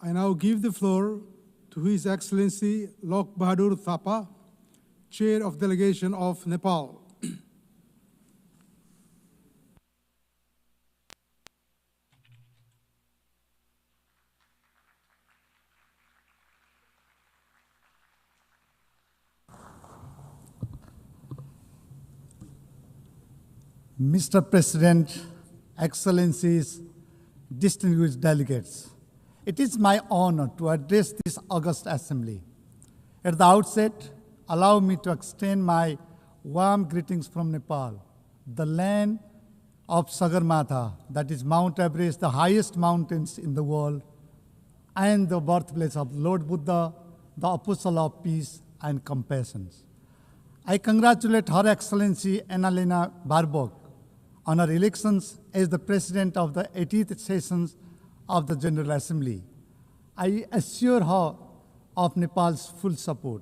I now give the floor to His Excellency Lok Bahadur Thapa, Chair of Delegation of Nepal. Mr. President, Excellencies, distinguished delegates, it is my honor to address this august assembly. At the outset, allow me to extend my warm greetings from Nepal, the land of Sagarmatha, that is Mount Everest, the highest mountains in the world, and the birthplace of Lord Buddha, the apostle of peace and compassion. I congratulate Her Excellency Annalena Baerbock on her elections as the President of the 80th sessions of the General Assembly. I assure her of Nepal's full support.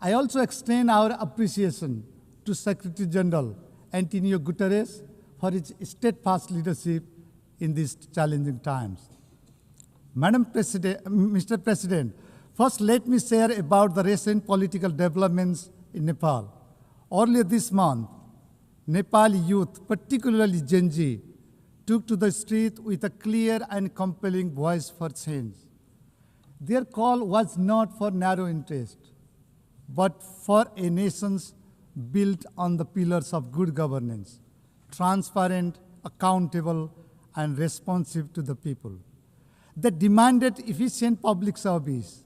I also extend our appreciation to Secretary General Antonio Guterres for his steadfast leadership in these challenging times. Mr. President, first let me share about the recent political developments in Nepal. Earlier this month, Nepali youth, particularly Gen Z, took to the street with a clear and compelling voice for change. Their call was not for narrow interest, but for a nation built on the pillars of good governance, transparent, accountable, and responsive to the people. They demanded efficient public service,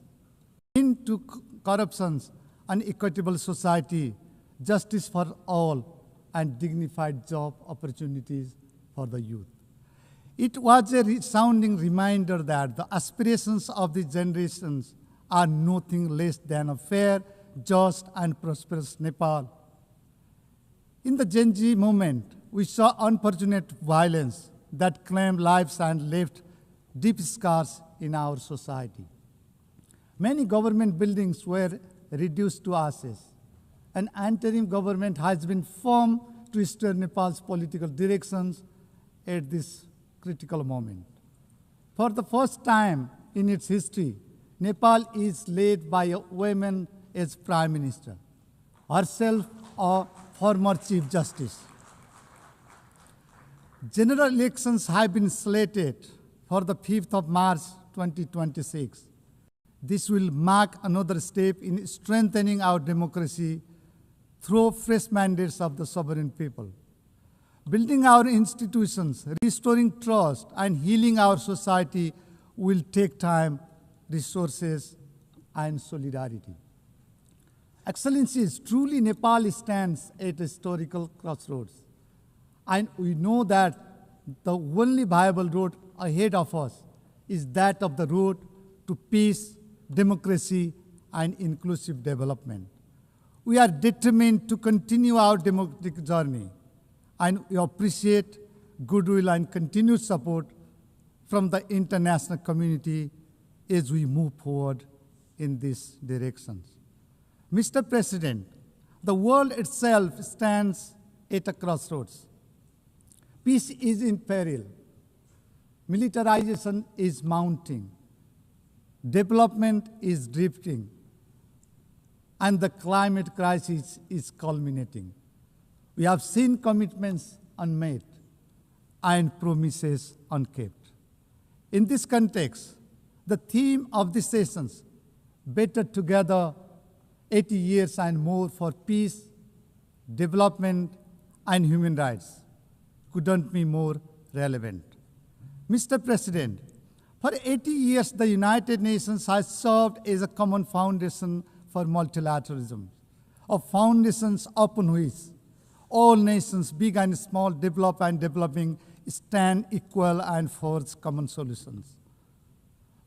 end to corruption, an equitable society, justice for all, and dignified job opportunities for the youth. It was a resounding reminder that the aspirations of the generations are nothing less than a fair, just, and prosperous Nepal. In the Gen Z movement, we saw unfortunate violence that claimed lives and left deep scars in our society. Many government buildings were reduced to ashes. An interim government has been formed to steer Nepal's political directions at this critical moment. For the first time in its history, Nepal is led by a woman as Prime Minister, herself a former Chief Justice. General elections have been slated for the 5th of March 2026. This will mark another step in strengthening our democracy through fresh mandates of the sovereign people. Building our institutions, restoring trust, and healing our society will take time, resources, and solidarity. Excellencies, truly Nepal stands at a historical crossroads. And we know that the only viable road ahead of us is that of the road to peace, democracy, and inclusive development. We are determined to continue our democratic journey, and we appreciate goodwill and continued support from the international community as we move forward in these directions. Mr. President, the world itself stands at a crossroads. Peace is in peril. Militarization is mounting. Development is drifting. And the climate crisis is culminating. We have seen commitments unmet and promises unkept. In this context, the theme of the sessions, Better Together, 80 years and more for peace, development, and human rights, couldn't be more relevant. Mr. President, for 80 years, the United Nations has served as a common foundation for multilateralism, a foundation upon which all nations, big and small, developed and developing, stand equal and forge common solutions.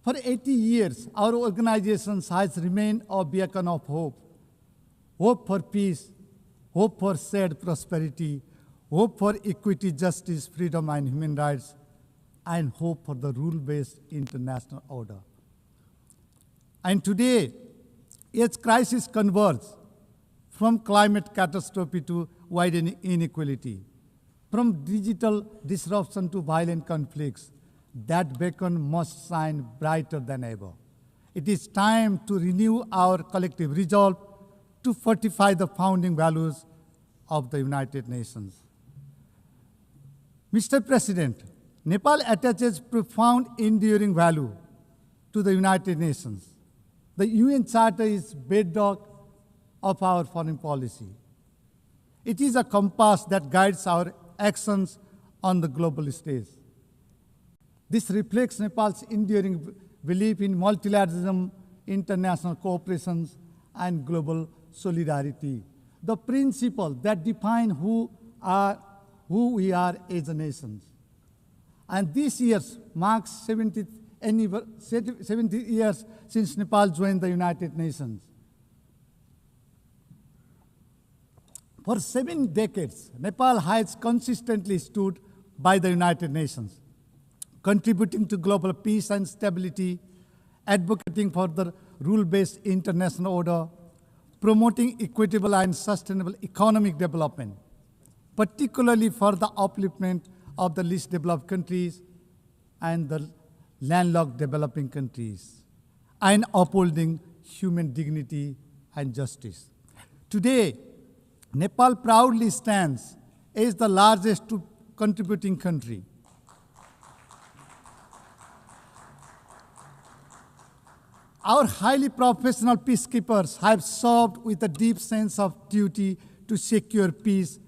For 80 years, our organization has remained a beacon of hope. Hope for peace, hope for shared prosperity, hope for equity, justice, freedom, and human rights, and hope for the rule-based international order. And today, as crises converge from climate catastrophe to widening inequality, from digital disruption to violent conflicts, That beacon must shine brighter than ever. It is time to renew our collective resolve to fortify the founding values of the United Nations. Mr. President, Nepal attaches profound enduring value to the United Nations. The UN Charter is bedrock of our foreign policy. It is a compass that guides our actions on the global stage. This reflects Nepal's enduring belief in multilateralism, international cooperation, and global solidarity, the principles that define who we are as a nation. And this year marks 70 years since Nepal joined the United Nations. For 7 decades, Nepal has consistently stood by the United Nations, contributing to global peace and stability, advocating for the rule-based international order, promoting equitable and sustainable economic development, particularly for the upliftment of the least developed countries and the landlocked developing countries, and upholding human dignity and justice. Today, Nepal proudly stands as the largest contributing country. Our highly professional peacekeepers have served with a deep sense of duty to secure peace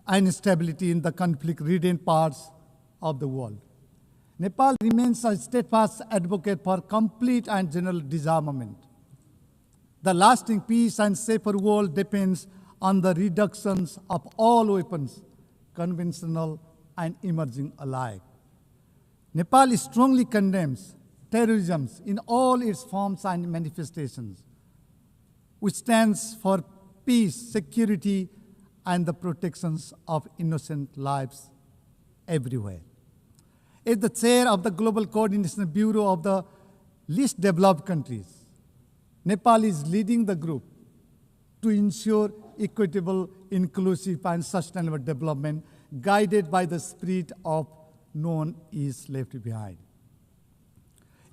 and stability in the conflict-ridden parts of the world. Nepal remains a steadfast advocate for complete and general disarmament. The lasting peace and safer world depends on the reductions of all weapons, conventional and emerging alike. Nepal strongly condemns terrorism in all its forms and manifestations, which stands for peace, security, and the protections of innocent lives everywhere. As the chair of the Global Coordination Bureau of the least developed countries, Nepal is leading the group to ensure equitable, inclusive, and sustainable development guided by the spirit of no one is left behind.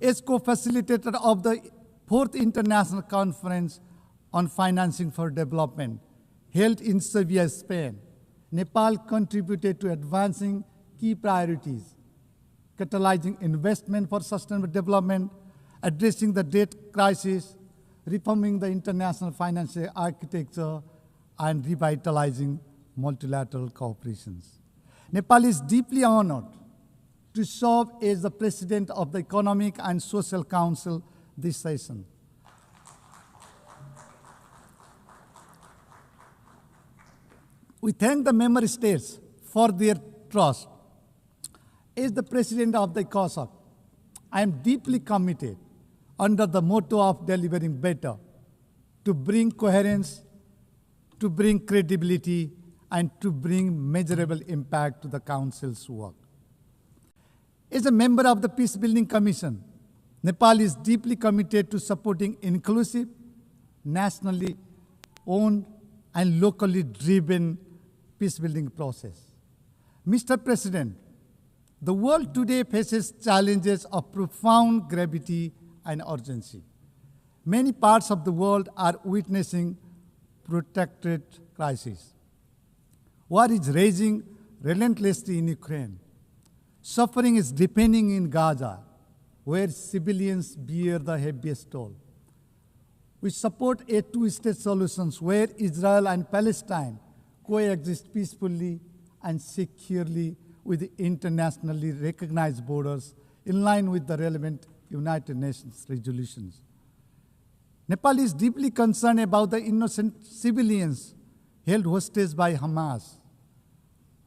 As co-facilitator of the 4th International Conference on Financing for Development, held in Sevilla, Spain, Nepal contributed to advancing key priorities, catalyzing investment for sustainable development, addressing the debt crisis, reforming the international financial architecture, and revitalizing multilateral cooperations. Nepal is deeply honored to serve as the President of the Economic and Social Council this session. We thank the member states for their trust. As the President of the ECOSOC, I am deeply committed under the motto of delivering better, to bring coherence, to bring credibility, and to bring measurable impact to the Council's work. As a member of the Peacebuilding Commission, Nepal is deeply committed to supporting inclusive, nationally owned, and locally driven peacebuilding process. Mr. President, the world today faces challenges of profound gravity and urgency. Many parts of the world are witnessing protracted crises. War is raging relentlessly in Ukraine. Suffering is deepening in Gaza, where civilians bear the heaviest toll. We support a two-state solution where Israel and Palestine coexist peacefully and securely with internationally recognized borders in line with the relevant United Nations resolutions. Nepal is deeply concerned about the innocent civilians held hostage by Hamas.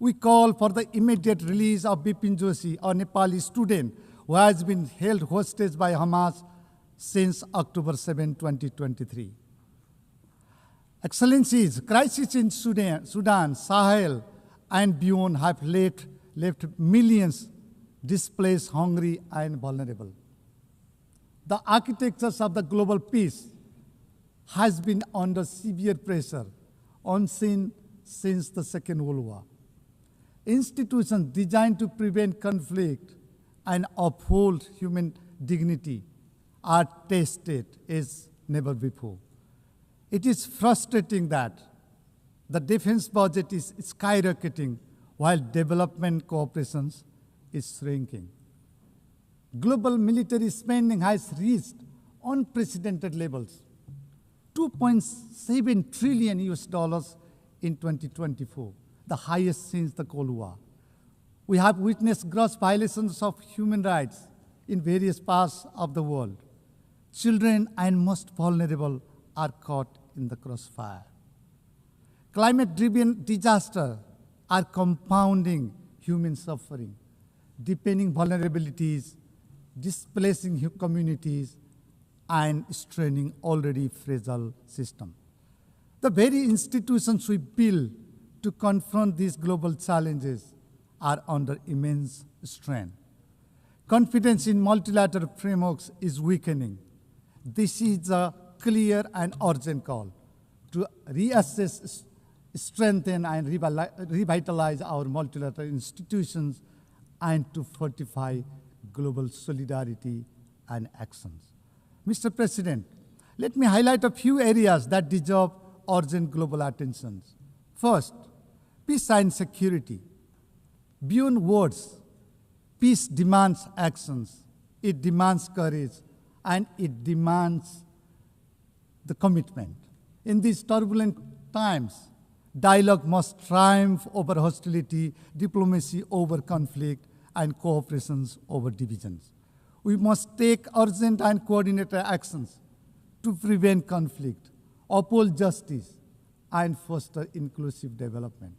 We call for the immediate release of Bipin Joshi, a Nepali student who has been held hostage by Hamas since October 7, 2023. Excellencies, crises in Sudan, Sahel, and beyond have left millions displaced, hungry, and vulnerable. The architectures of the global peace has been under severe pressure, unseen since the Second World War. Institutions designed to prevent conflict, and uphold human dignity are tested as never before. It is frustrating that the defense budget is skyrocketing while development cooperation is shrinking. Global military spending has reached unprecedented levels, 2.7 trillion US dollars in 2024, the highest since the Cold War. We have witnessed gross violations of human rights in various parts of the world. Children and most vulnerable are caught in the crossfire. Climate-driven disasters are compounding human suffering, deepening vulnerabilities, displacing communities, and straining already fragile systems. The very institutions we build to confront these global challenges are under immense strain. Confidence in multilateral frameworks is weakening. This is a clear and urgent call to reassess, strengthen, and revitalize our multilateral institutions and to fortify global solidarity and actions. Mr. President, let me highlight a few areas that deserve urgent global attention. First, peace and security. Beyond words, peace demands actions. It demands courage, and it demands the commitment. In these turbulent times, dialogue must triumph over hostility, diplomacy over conflict, and cooperation over divisions. We must take urgent and coordinated actions to prevent conflict, uphold justice, and foster inclusive development.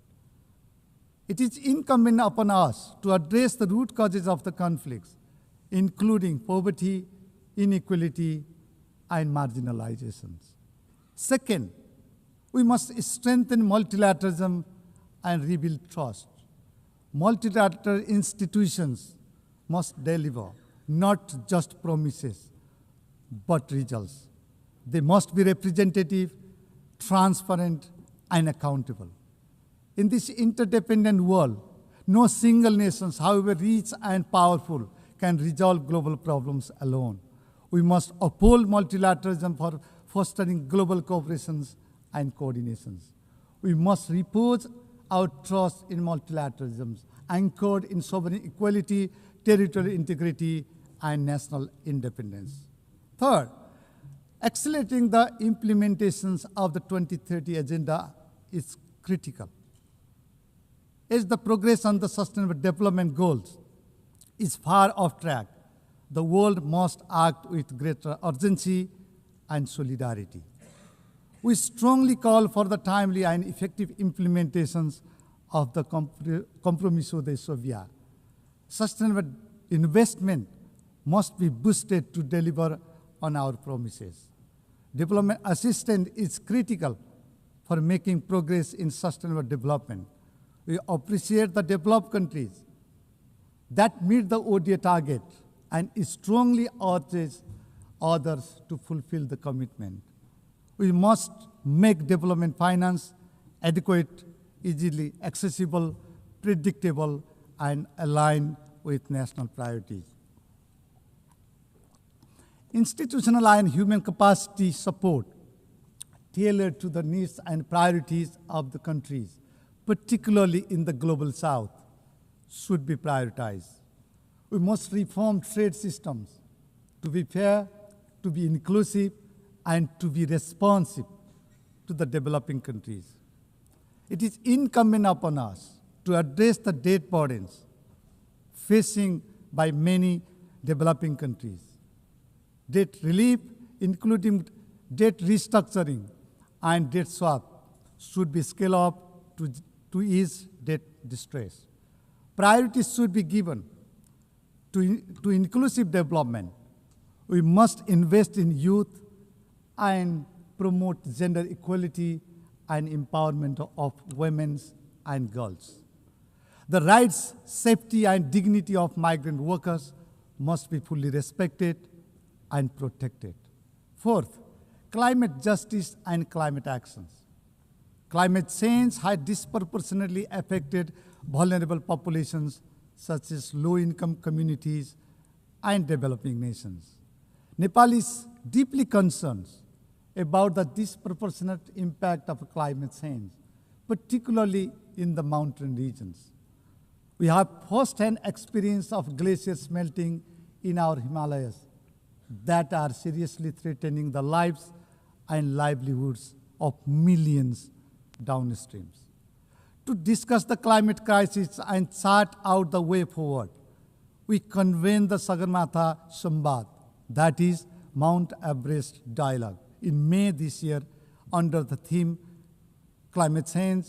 It is incumbent upon us to address the root causes of the conflicts, including poverty, inequality, and marginalizations. Second, we must strengthen multilateralism and rebuild trust. Multilateral institutions must deliver not just promises, but results. They must be representative, transparent, and accountable. In this interdependent world, no single nation, however rich and powerful, can resolve global problems alone. We must uphold multilateralism for fostering global cooperations and coordinations. We must repose our trust in multilateralism, anchored in sovereign equality, territorial integrity, and national independence. Third, accelerating the implementations of the 2030 Agenda is critical. As the progress on the Sustainable Development Goals is far off track, the world must act with greater urgency and solidarity. We strongly call for the timely and effective implementations of the Compromiso de Sovia. Sustainable investment must be boosted to deliver on our promises. Development assistance is critical for making progress in sustainable development. We appreciate the developed countries that meet the ODA target and strongly urges others to fulfill the commitment. We must make development finance adequate, easily accessible, predictable, and aligned with national priorities. Institutional and human capacity support tailored to the needs and priorities of the countries, particularly in the global south, should be prioritized. We must reform trade systems to be fair, to be inclusive, and to be responsive to the developing countries. It is incumbent upon us to address the debt burdens facing by many developing countries. Debt relief, including debt restructuring and debt swap, should be scaled up to ease debt distress. Priorities should be given to inclusive development. We must invest in youth and promote gender equality and empowerment of women and girls. The rights, safety, and dignity of migrant workers must be fully respected and protected. Fourth, climate justice and climate actions. Climate change has disproportionately affected vulnerable populations such as low-income communities and developing nations. Nepal is deeply concerned about the disproportionate impact of climate change, particularly in the mountain regions. We have first-hand experience of glaciers melting in our Himalayas that are seriously threatening the lives and livelihoods of millions downstreams. To discuss the climate crisis and chart out the way forward, we convened the Sagarmatha Samvad, that is Mount Everest Dialogue, in May this year under the theme Climate Change,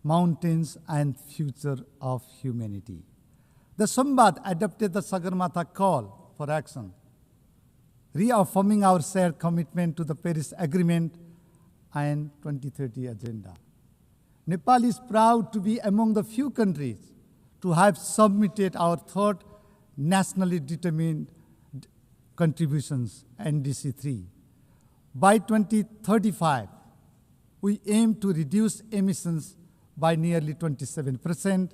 Mountains and Future of Humanity. The Samvad adopted the Sagarmatha call for action, reaffirming our shared commitment to the Paris Agreement and 2030 Agenda. Nepal is proud to be among the few countries to have submitted our third nationally determined contributions, NDC 3. By 2035, we aim to reduce emissions by nearly 27%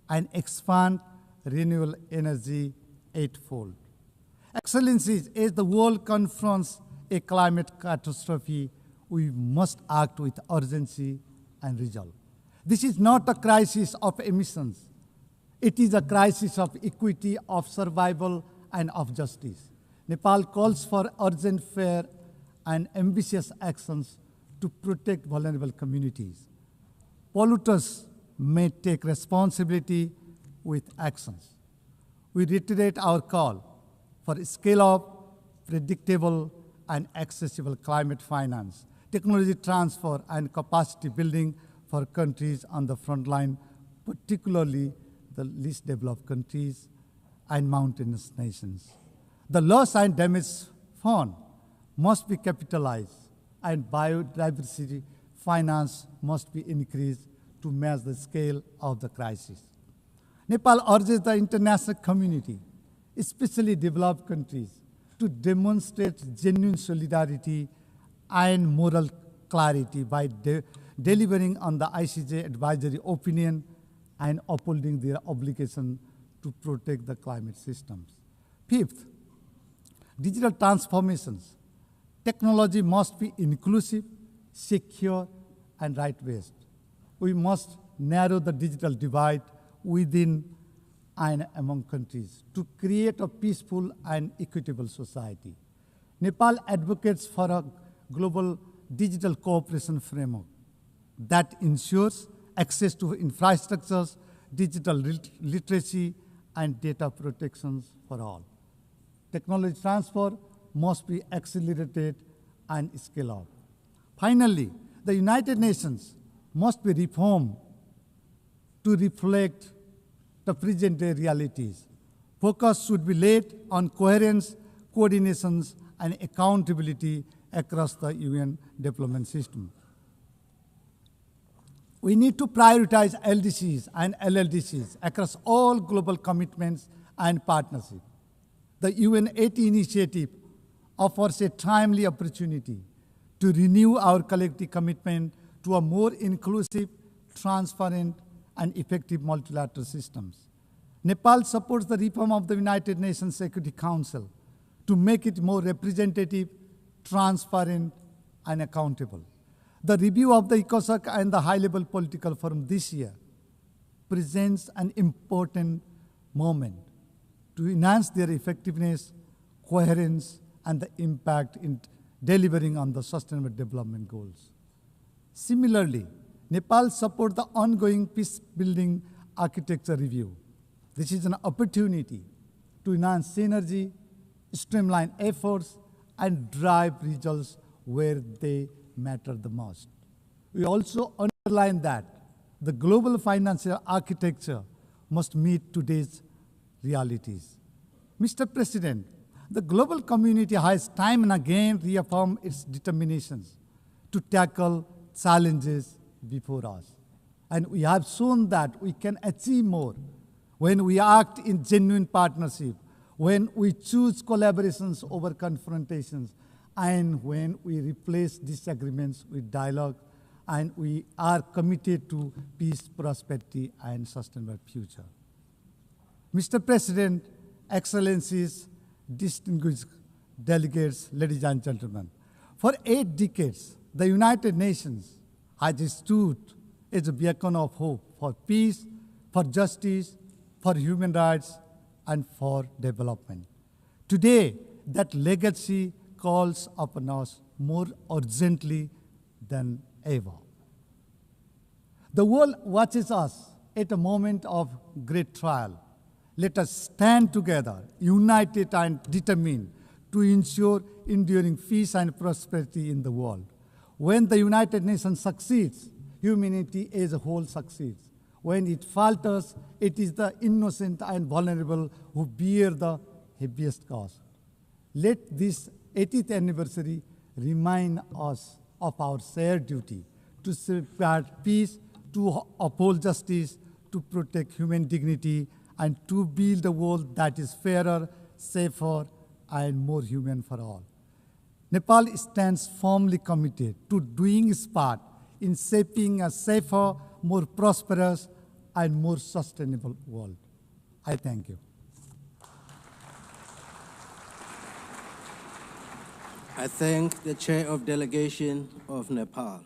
and expand renewable energy eightfold. Excellencies, as the world confronts a climate catastrophe, we must act with urgency and resolve. This is not a crisis of emissions. It is a crisis of equity, of survival, and of justice. Nepal calls for urgent, fair, and ambitious actions to protect vulnerable communities. Polluters may take responsibility with actions. We reiterate our call for scale-up, predictable, and accessible climate finance, technology transfer, and capacity building for countries on the front line, particularly the least developed countries and mountainous nations. The loss and damage fund must be capitalized, and biodiversity finance must be increased to match the scale of the crisis. Nepal urges the international community, especially developed countries, to demonstrate genuine solidarity and moral clarity by delivering on the ICJ advisory opinion and upholding their obligation to protect the climate systems. Fifth, digital transformations. Technology must be inclusive, secure, and right-based. We must narrow the digital divide within and among countries to create a peaceful and equitable society. Nepal advocates for a global digital cooperation framework that ensures access to infrastructures, digital literacy, and data protections for all. Technology transfer must be accelerated and scaled up. Finally, the United Nations must be reformed to reflect the present-day realities. Focus should be laid on coherence, coordinations, and accountability across the UN development system. We need to prioritize LDCs and LLDCs across all global commitments and partnerships. The UN 80 initiative offers a timely opportunity to renew our collective commitment to a more inclusive, transparent, and effective multilateral systems. Nepal supports the reform of the United Nations Security Council to make it more representative, transparent, and accountable. The review of the ECOSOC and the high-level political forum this year presents an important moment to enhance their effectiveness, coherence, and the impact in delivering on the Sustainable Development Goals. Similarly, Nepal supports the ongoing peace-building architecture review. This is an opportunity to enhance synergy, streamline efforts, and drive results where they matter the most. We also underline that the global financial architecture must meet today's realities. Mr. President, the global community has time and again reaffirmed its determinations to tackle challenges before us. And we have shown that we can achieve more when we act in genuine partnership, when we choose collaborations over confrontations, and when we replace disagreements with dialogue, and we are committed to peace, prosperity, and sustainable future. Mr. President, Excellencies, distinguished delegates, ladies and gentlemen, for 8 decades, the United Nations has stood as a beacon of hope for peace, for justice, for human rights, and for development. Today, that legacy calls upon us more urgently than ever. The world watches us at a moment of great trial. Let us stand together, united and determined, to ensure enduring peace and prosperity in the world. When the United Nations succeeds, humanity as a whole succeeds. When it falters, it is the innocent and vulnerable who bear the heaviest cost. Let this 80th anniversary remind us of our shared duty to safeguard peace, to uphold justice, to protect human dignity, and to build a world that is fairer, safer, and more human for all. Nepal stands firmly committed to doing its part in shaping a safer, more prosperous, and more sustainable world. I thank you. I thank the Chair of Delegation of Nepal.